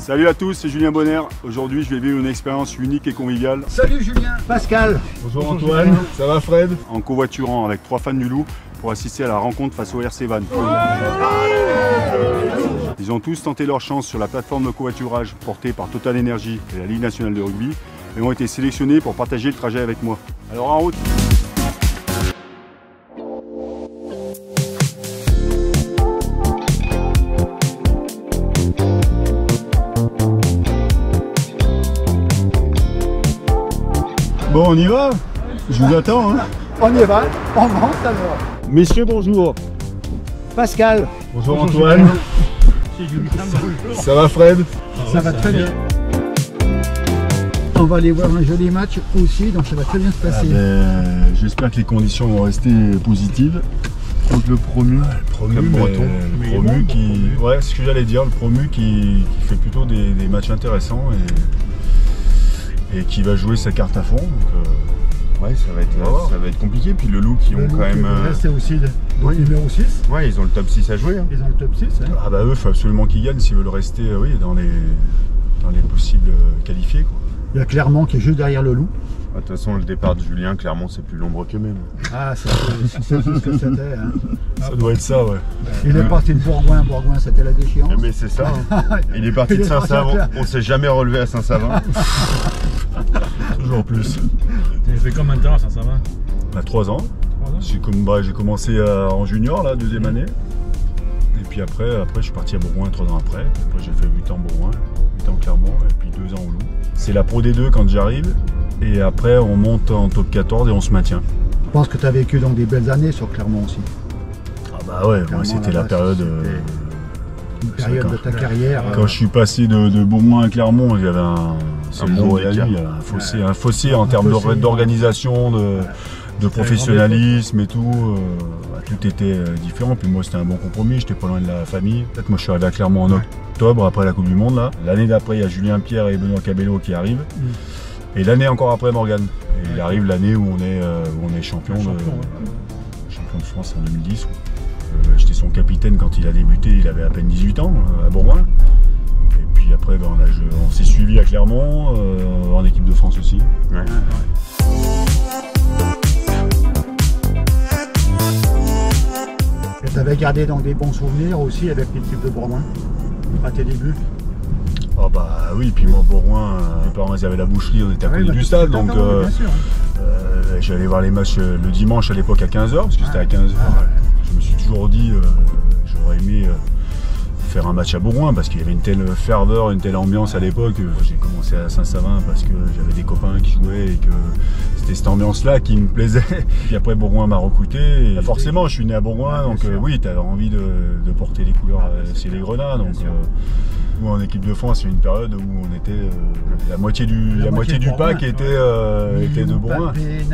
Salut à tous, c'est Julien Bonner. Aujourd'hui, je vais vivre une expérience unique et conviviale. Salut Julien, Pascal. Bonjour Antoine, ça va Fred? En covoiturant avec 3 fans du Loup pour assister à la rencontre face au RC Vannes. Ils ont tous tenté leur chance sur la plateforme de covoiturage portée par Total Energy et la Ligue nationale de rugby et ont été sélectionnés pour partager le trajet avec moi. Alors en route! Bon, on y va? Je vous attends. Hein. On y va, on monte alors. Messieurs, bonjour. Pascal. Bonjour Antoine. Ça va Fred? Ça va très bien. On va aller voir un joli match aussi, donc ça va très bien se passer. J'espère que les conditions vont rester positives. Contre le promu, le promu qui... Ouais, c'est ce que j'allais dire, le promu qui fait plutôt des matchs intéressants et qui va jouer sa carte à fond. Donc, ouais, ça va être compliqué. Puis le Loup qui ont quand même... C'est aussi le numéro 6. Ouais, ils ont le top 6 à jouer. Hein. Ils ont le top 6. Hein. Ah bah eux, il faut absolument qu'ils gagnent s'ils veulent rester dans les possibles qualifiés. Quoi. Il y a Clermont qui est juste derrière le Loup. De toute façon, le départ de Julien, Clermont, c'est plus l'ombre qu'eux-mêmes. Ah, c'est ce que c'était. Hein. Ça doit être ça, ouais. Il est parti de Bourgoin, c'était la déchéance. Mais c'est ça. Hein. Il est parti de Saint-Savin. On s'est jamais relevé à Saint-Savin. Toujours plus. Tu fait combien de temps à Saint-Savin? 3 ans. J'ai commencé en junior, là, 2e année. Et puis après, je suis parti à Bourgoin 3 ans après. Après, j'ai fait 8 ans Bourgoin, 8 ans Clermont, et puis 2 ans au Loup. C'est la Pro D2 quand j'arrive. Et après, on monte en top 14 et on se maintient. Je pense que tu as vécu donc des belles années sur Clermont aussi. Ah bah ouais, c'était la période... Une période de ta carrière. Quand je suis passé de Beaumont à Clermont, il y avait un fossé en termes d'organisation, de professionnalisme et tout. Tout était différent. Puis moi, c'était un bon compromis. J'étais pas loin de la famille. Peut-être moi, je suis arrivé à Clermont en octobre, après la Coupe du Monde. L'année d'après, il y a Julien Pierre et Benoît Cabello qui arrivent. Et l'année encore après, Morgane. Et il arrive l'année où on est champion de France en 2010. J'étais son capitaine quand il a débuté, il avait à peine 18 ans à Bourgoin. Et puis après, on s'est suivi à Clermont, en équipe de France aussi. Ouais. Et tu avais gardé donc des bons souvenirs aussi avec l'équipe de Bourgoin à tes débuts? Ah bah oui, puis moi Bourgoin, mes parents ils avaient la boucherie, on était à côté du stade, donc j'allais voir les matchs le dimanche à l'époque à 15 h, parce que c'était à 15 h. Je me suis toujours dit, j'aurais aimé faire un match à Bourgoin, parce qu'il y avait une telle ferveur, une telle ambiance à l'époque. J'ai commencé à Saint-Savin parce que j'avais des copains qui jouaient et que c'était cette ambiance-là qui me plaisait. Puis après Bourgoin m'a recruté, et forcément je suis né à Bourgoin, donc oui, tu avais envie de porter les couleurs chez les Grenats. Donc, nous, en équipe de France, c'est une période où on était la moitié du pack était de Bourgoin.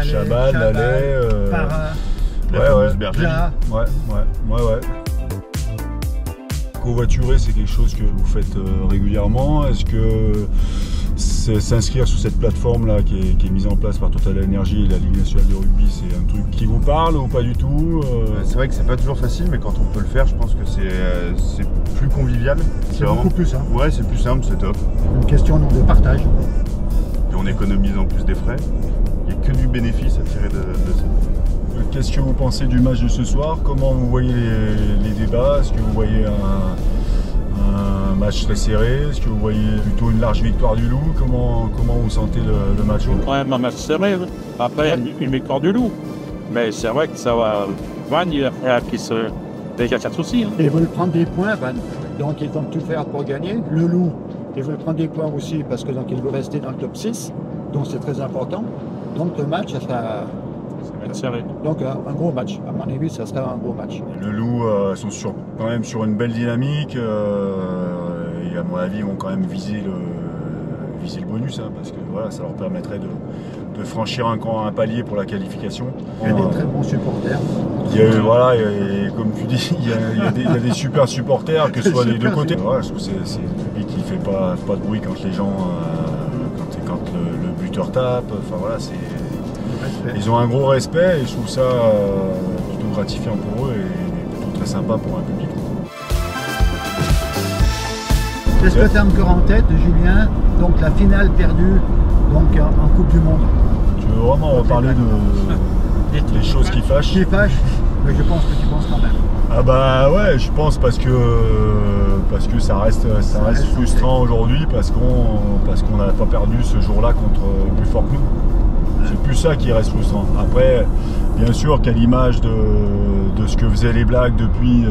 Chabal, Lallet, Berger. Ouais. Covoiturer, c'est quelque chose que vous faites régulièrement. Est-ce que s'inscrire sur cette plateforme-là qui est mise en place par Total Energy et la Ligue nationale de rugby, c'est un truc qui vous parle ou pas du tout? C'est vrai que c'est pas toujours facile, mais quand on peut le faire, je pense que c'est plus convivial. C'est beaucoup plus simple. Ouais, c'est plus simple, c'est top. Une question de partage. Et on économise en plus des frais. Il n'y a que du bénéfice à tirer de ça. Qu'est-ce que vous pensez du match de ce soir? Comment vous voyez les débats? Est-ce que vous voyez un match très serré? Est-ce que vous voyez plutôt une large victoire du Loup? Comment vous sentez le match? Quand même un match serré. Après, une victoire du Loup. Mais c'est vrai que ça va... Vannes, il a qui se dégage de soucis. Hein. Ils veulent prendre des points, Vannes. Donc ils vont tout faire pour gagner. Le Loup, ils veulent prendre des points aussi parce que donc ils veulent rester dans le top 6. Donc c'est très important. Donc le match, ça sera... Serré. Donc un gros match, à mon avis, ça sera un gros match. Le Loup sont quand même sur une belle dynamique et à mon avis ils vont quand même viser le bonus, hein, parce que voilà, ça leur permettrait de franchir un palier pour la qualification. Il y a des très bons supporters. Comme tu dis, il y a des super supporters, que ce soit des deux côtés. Voilà, je trouve que c'est le public qui fait pas de bruit quand les gens, quand le buteur tape. Enfin voilà, ils ont un gros respect et je trouve ça plutôt gratifiant pour eux et plutôt très sympa pour un public. Est-ce que tu as encore en tête, Julien, donc la finale perdue donc, en Coupe du Monde? Tu veux vraiment reparler des choses qui fâchent? Qui fâchent, mais je pense que tu penses quand même. Ah bah ouais, je pense parce que ça reste frustrant aujourd'hui parce qu'on n'a pas perdu ce jour-là contre plus fort que nous. C'est plus ça qui reste frustrant. Après, bien sûr qu'à l'image de ce que faisaient les Blacks depuis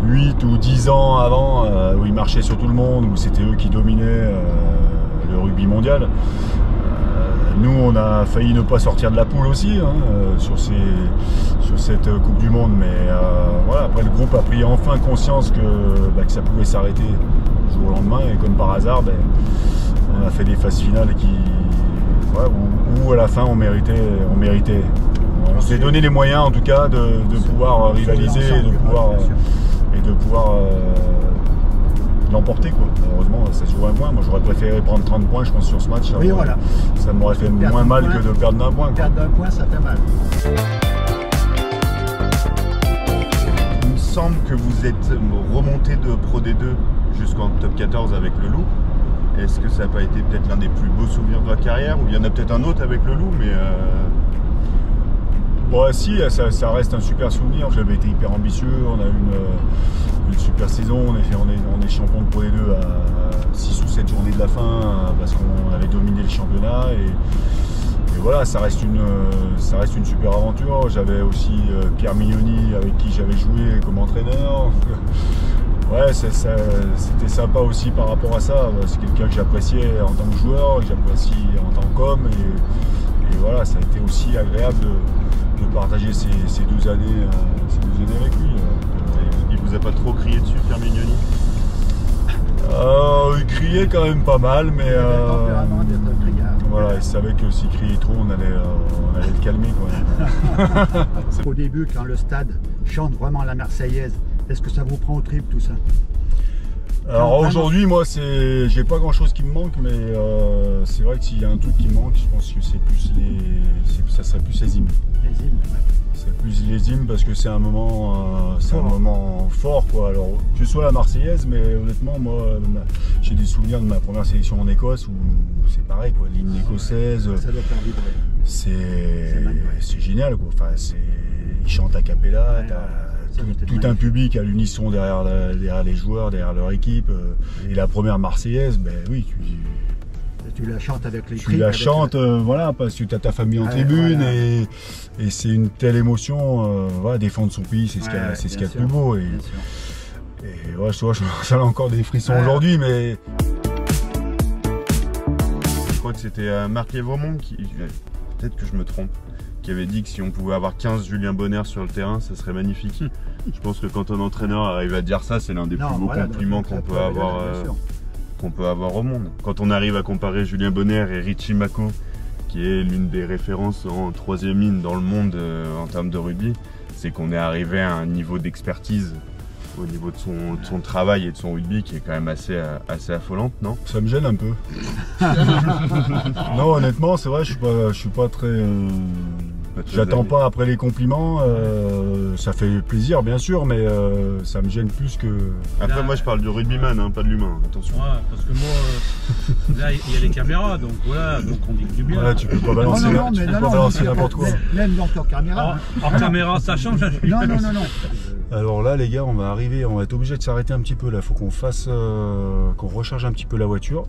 8 ou 10 ans avant, où ils marchaient sur tout le monde, où c'était eux qui dominaient le rugby mondial, nous on a failli ne pas sortir de la poule aussi hein, sur cette Coupe du Monde, mais voilà, après le groupe a pris enfin conscience que ça pouvait s'arrêter du jour au lendemain, et comme par hasard, on a fait des phases finales où à la fin on méritait. On s'est donné les moyens en tout cas de pouvoir rivaliser et de pouvoir l'emporter quoi. Heureusement ça se joue un point. Moi j'aurais préféré prendre 30 points je pense sur ce match. Oui, voilà. Ça m'aurait fait moins mal que de perdre d'un point. Perdre d'un point ça fait mal. Il me semble que vous êtes remonté de Pro D2 jusqu'en top 14 avec le Loup. Est-ce que ça n'a pas été peut-être l'un des plus beaux souvenirs de votre carrière, ou il y en a peut-être un autre avec le Loup, mais Bon, si, ça reste un super souvenir. J'avais été hyper ambitieux, on a eu une super saison, on est champion de Pro D2 à 6 ou 7 journées de la fin parce qu'on avait dominé le championnat et voilà, ça reste une super aventure. J'avais aussi Pierre Mignoni avec qui j'avais joué comme entraîneur. Ouais, c'était sympa aussi par rapport à ça. C'est quelqu'un que j'appréciais en tant que joueur, que j'apprécie en tant qu'homme. Et voilà, ça a été aussi agréable de partager ces deux années avec lui. Il vous a pas trop crié dessus, Pierre Mignoni? Il criait quand même pas mal, mais voilà, il savait que s'il criait trop, on allait le calmer. Au début, quand le stade chante vraiment la Marseillaise, est-ce que ça vous prend au trip tout ça? Alors aujourd'hui, moi, j'ai pas grand chose qui me manque, mais c'est vrai que s'il y a un truc qui me manque, je pense que ça serait plus les hymnes. Les hymnes, ouais. C'est plus les hymnes parce que c'est un moment fort quoi. Alors que ce soit la Marseillaise, mais honnêtement moi j'ai des souvenirs de ma première sélection en Écosse où c'est pareil quoi, l'hymne écossaise. Ça doit faire vibrer. C'est génial quoi. Enfin ils chantent a cappella, tout un public à l'unisson derrière les joueurs, derrière leur équipe. Et la première Marseillaise, oui, tu la chantes avec les cris. Tu la chantes, voilà, parce que tu as ta famille en tribune voilà. et c'est une telle émotion. Voilà, défendre son pays, c'est ce qu'il y a de plus beau. Et ouais, ça a encore des frissons aujourd'hui, mais. Je crois que c'était Marc Lévremont qui, peut-être que je me trompe, qui avait dit que si on pouvait avoir 15 Julien Bonner sur le terrain, ça serait magnifique. Je pense que quand un entraîneur arrive à dire ça, c'est l'un des plus beaux compliments qu'on peut avoir au monde. Quand on arrive à comparer Julien Bonner et Richie Mako, qui est l'une des références en troisième ligne dans le monde en termes de rugby, c'est qu'on est arrivé à un niveau d'expertise au niveau de son travail et de son rugby qui est quand même assez affolante, non? Ça me gêne un peu. Non, honnêtement, c'est vrai, je suis pas très... J'attends pas après les compliments, ça fait plaisir bien sûr, mais ça me gêne plus que... Après moi je parle du rugbyman, hein, pas de l'humain, attention. Ouais, parce que moi, là il y a les caméras, donc voilà, donc on dit que du bien. Ouais, tu peux pas balancer n'importe quoi. Même dans leur caméra. En caméra ça change. Non. Alors là les gars, on va être obligé de s'arrêter un petit peu là, faut qu'on recharge un petit peu la voiture.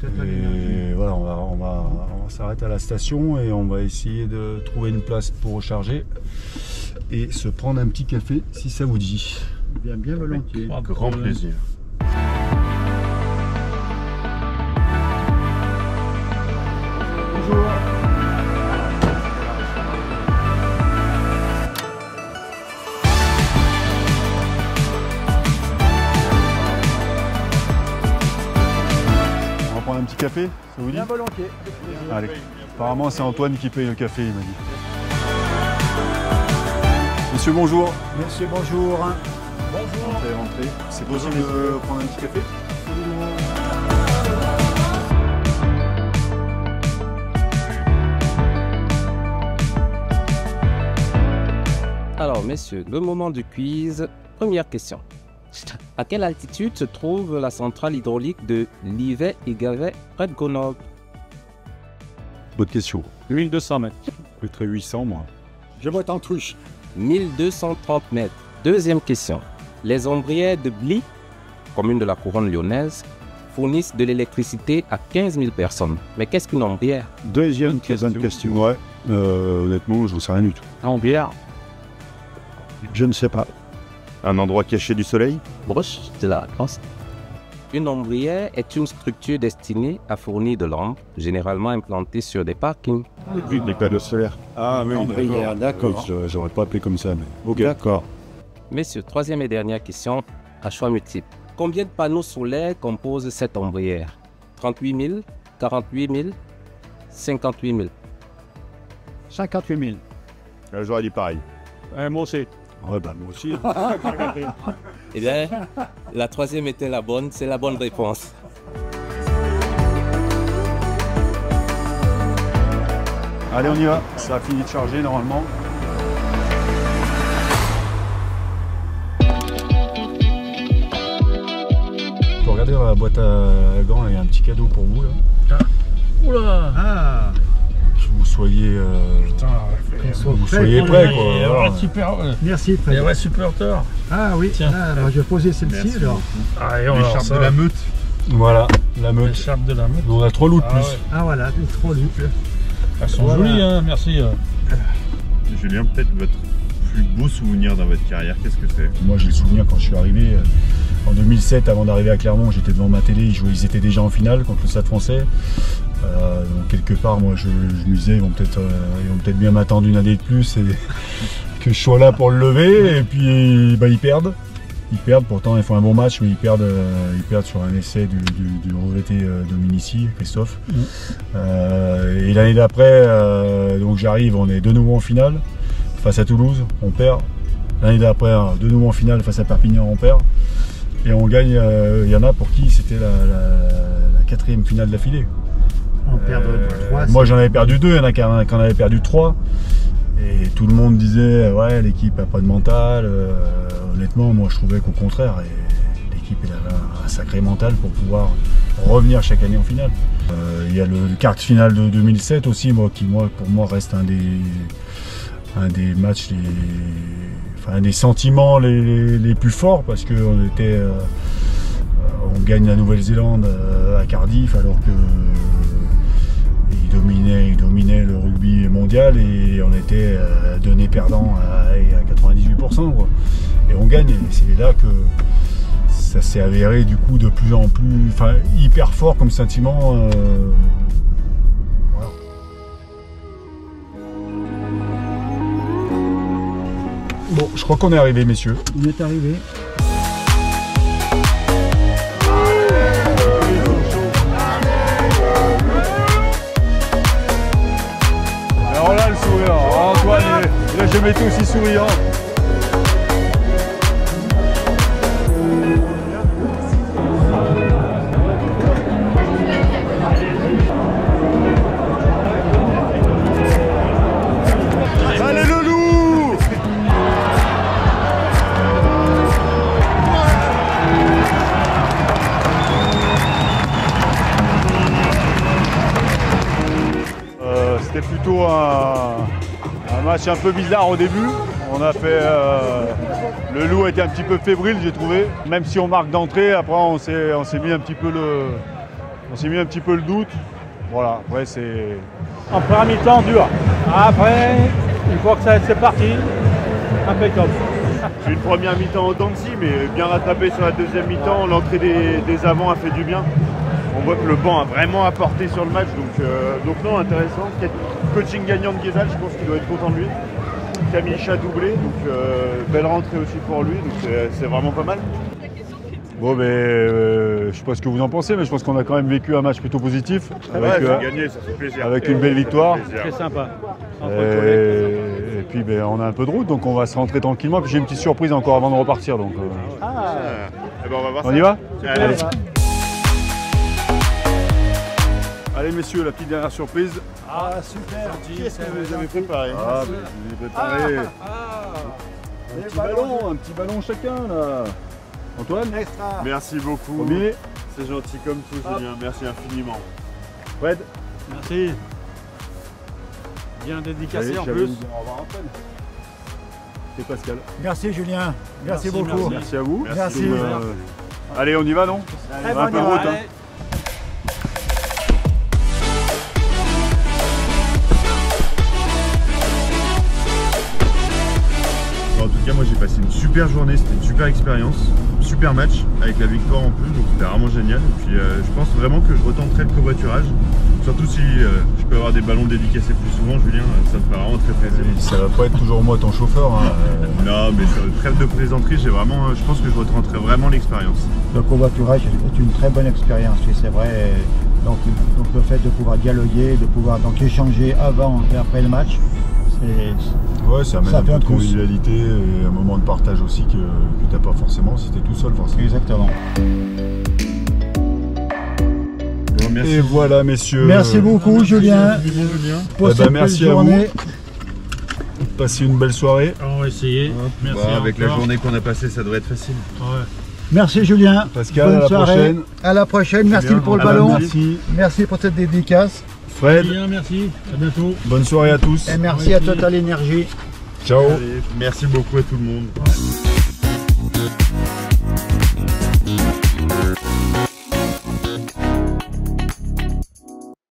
Et voilà, on va s'arrêter à la station et on va essayer de trouver une place pour recharger et se prendre un petit café si ça vous dit. Bien volontiers. Avec grand plaisir. Bonjour. Un petit café, ça vous dit? Bien volontiers. Allez. Apparemment c'est Antoine qui paye le café, il m'a dit. Monsieur bonjour. Monsieur bonjour. Rentrez. C'est possible de prendre un petit café? Alors messieurs, le moment du quiz. Première question. À quelle altitude se trouve la centrale hydraulique de Livet-Igavet près de Grenoble? Bonne question. 1200 mètres. Peut-être 800 moi. Je vote en truche. 1230 mètres. Deuxième question. Les ombrières de Bly, commune de la couronne lyonnaise, fournissent de l'électricité à 15 000 personnes. Mais qu'est-ce qu'une ombrière? Deuxième question. Ouais. Honnêtement, je ne sais rien du tout. Ombrière. Je ne sais pas. Un endroit caché du soleil? Broche de la réponse. Une ombrière est une structure destinée à fournir de l'ombre, généralement implantée sur des parkings. Les panneaux solaires. Ah oui, Ombrière, d'accord. J'aurais pas appelé comme ça, mais... Ok. D'accord. Messieurs, troisième et dernière question, à choix multiple. Combien de panneaux solaires composent cette ombrière? 38 000, 48 000, 58 000. 58 000. J'aurais dit pareil. Moi aussi. Ouais, bah moi aussi. Eh bien, la troisième était la bonne, c'est la bonne réponse. Allez, on y va. Ça a fini de charger normalement. Pour regarder dans la boîte à gants, il y a un petit cadeau pour vous là. Oula. Ah, Que vous soyez, vous soyez prêts quoi. Il y Voilà. aurait super. merci, Il y Fred. aurait supporter. Ah oui, Tiens. ah, bah, je vais poser celle-ci Merci alors. Ah, et on L'écharpe de la meute. Voilà, la meute. L'écharpe de la meute. On a 3 lots de plus. Ah ouais. Ah voilà, c'est trop lu. Elles sont Voilà. jolies, hein, merci. Julien, peut-être votre plus beau souvenir dans votre carrière, qu'est-ce que c'est? Moi j'ai le souvenir quand je suis arrivé en 2007, avant d'arriver à Clermont, j'étais devant ma télé, ils étaient déjà en finale contre le Stade Français. Donc quelque part, moi je me disais, ils vont peut-être bien m'attendre une année de plus et que je sois là pour le lever. Et puis bah, ils perdent. Ils perdent, pourtant ils font un bon match, mais ils perdent sur un essai du regretté Dominici, Christophe. Et l'année d'après, donc j'arrive, on est de nouveau en finale face à Toulouse, on perd. L'année d'après, de nouveau en finale face à Perpignan, on perd. Et on gagne, il y en a pour qui c'était la quatrième finale d'affilée. On perd 3. Moi j'en avais perdu 2, il y en a qui en avaient perdu 3. Et tout le monde disait, ouais, l'équipe n'a pas de mental. Honnêtement, moi je trouvais qu'au contraire, l'équipe elle avait un sacré mental pour pouvoir revenir chaque année en finale. Il y a le quart de finale de 2007 aussi, qui pour moi reste un des matchs, un des sentiments les plus forts, parce qu'on on gagne la Nouvelle-Zélande à Cardiff alors que il dominait le rugby mondial et on était donné perdant à 98%. Quoi. Et on gagne, et c'est là que ça s'est avéré du coup de plus en plus, hyper fort comme sentiment. Voilà. Bon, je crois qu'on est arrivé, messieurs. On est arrivé. Alors là, le sourire. Antoine, il n'a jamais été aussi souriant. Allez le loup! C'était plutôt un match un peu bizarre au début. On a fait. Le loup a été un petit peu fébrile, j'ai trouvé. Même si on marque d'entrée, après on s'est mis un petit peu le doute. Voilà, après c'est. En première mi-temps, dur. Après, une fois que c'est parti, impeccable. C'est une première mi-temps au Dancy, mais bien rattrapé sur la deuxième mi-temps. L'entrée des avants a fait du bien. On voit que le banc a vraiment apporté sur le match, donc non, intéressant. Coaching gagnant de Guézal, je pense qu'il doit être content de lui. Camille Chat doublé, donc belle rentrée aussi pour lui, donc c'est vraiment pas mal. Bon, mais je sais pas ce que vous en pensez, mais je pense qu'on a quand même vécu un match plutôt positif. Gagné, ça fait plaisir. Avec une belle victoire. Très sympa. Et puis on a un peu de route, donc on va se rentrer tranquillement. Puis j'ai une petite surprise encore avant de repartir. Donc, Eh ben, on va voir on ça. y va? Allez. Allez messieurs, la petite dernière surprise. Ah super. Qu'est-ce que vous avez préparé? Ah, je vous ai préparé un petit ballon chacun là. Antoine? Extra. Merci beaucoup. Premier. C'est gentil comme tout, Julien. Merci infiniment. Fred? Merci. Bien dédicacé en J'allais plus. vous dire au revoir après. C'est Pascal. Merci Julien. Merci beaucoup. merci. Merci à vous. Merci. Allez, on y va, non? Allez, Un peu de route, hein. Allez. En tout cas, moi j'ai passé une super journée, c'était une super expérience, super match avec la victoire en plus, donc c'était vraiment génial. Et puis je pense vraiment que je retenterai le covoiturage, surtout si je peux avoir des ballons dédicacés plus souvent, Julien, ça me fait vraiment très plaisir. Ça va pas être toujours moi ton chauffeur. Hein. Non, mais trêve de plaisanterie, je pense que je retenterai vraiment l'expérience. Le covoiturage est une très bonne expérience, oui, c'est vrai. Donc le fait de pouvoir dialoguer, de pouvoir donc échanger avant et après le match, Ouais, ça amène ça un fait peu un de plus. convivialité et un moment de partage aussi que t'as pas forcément si t'es tout seul forcément. Exactement. Bon, merci. Et voilà messieurs. Merci beaucoup Julien pour Eh ben, cette merci belle à vous. journée. Passez une belle soirée. On va essayer. Merci. Bon, avec la encore. journée qu'on a passée, ça devrait être facile. Ouais. Merci Julien. Pascal, Bonne à la soirée. prochaine. À la prochaine. Merci Julien, pour le à ballon. lundi. Merci. Merci pour cette dédicace. Fred, Bien, merci. À bientôt. bonne soirée à tous. Et merci à Total Energy. Ciao. Allez, merci beaucoup à tout le monde.